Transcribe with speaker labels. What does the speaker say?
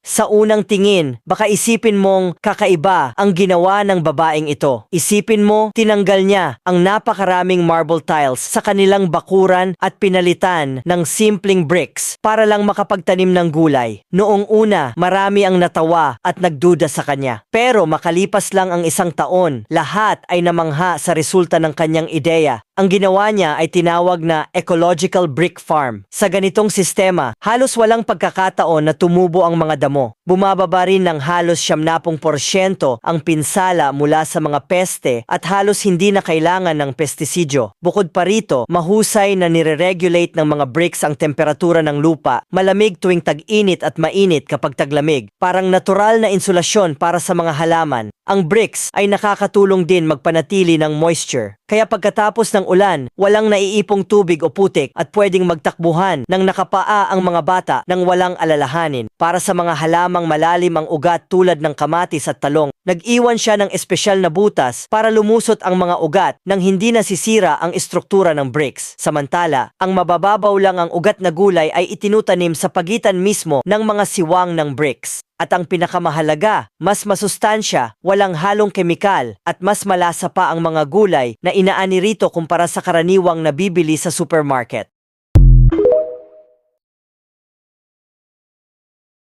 Speaker 1: Sa unang tingin, baka isipin mong kakaiba ang ginawa ng babaeng ito. Isipin mo, tinanggal niya ang napakaraming marble tiles sa kanilang bakuran at pinalitan ng simpleng bricks para lang makapagtanim ng gulay. Noong una, marami ang natawa at nagduda sa kanya. Pero makalipas lang ang isang taon, lahat ay namangha sa resulta ng kanyang ideya. Ang ginawa niya ay tinawag na ecological brick farm. Sa ganitong sistema, halos walang pagkakataon na tumubo ang mga damo. Bumababa rin ng halos 70% ang pinsala mula sa mga peste at halos hindi na kailangan ng pestisidyo. Bukod pa rito, mahusay na nire-regulate ng mga bricks ang temperatura ng lupa, malamig tuwing tag-init at mainit kapag taglamig. Parang natural na insulasyon para sa mga halaman. Ang bricks ay nakakatulong din magpanatili ng moisture. Kaya pagkatapos ng ulan, walang naiipong tubig o putik at pwedeng magtakbuhan ng nakapaa ang mga bata nang walang alalahanin. Para sa mga halamang malalim ang ugat tulad ng kamatis at talong, nag-iwan siya ng espesyal na butas para lumusot ang mga ugat nang hindi nasisira ang istruktura ng bricks. Samantala, ang mabababaw lang ang ugat na gulay ay itinutanim sa pagitan mismo ng mga siwang ng bricks. At ang pinakamahalaga, mas masustansya, walang halong kemikal, at mas malasa pa ang mga gulay na inaani rito kumpara sa karaniwang nabibili sa supermarket.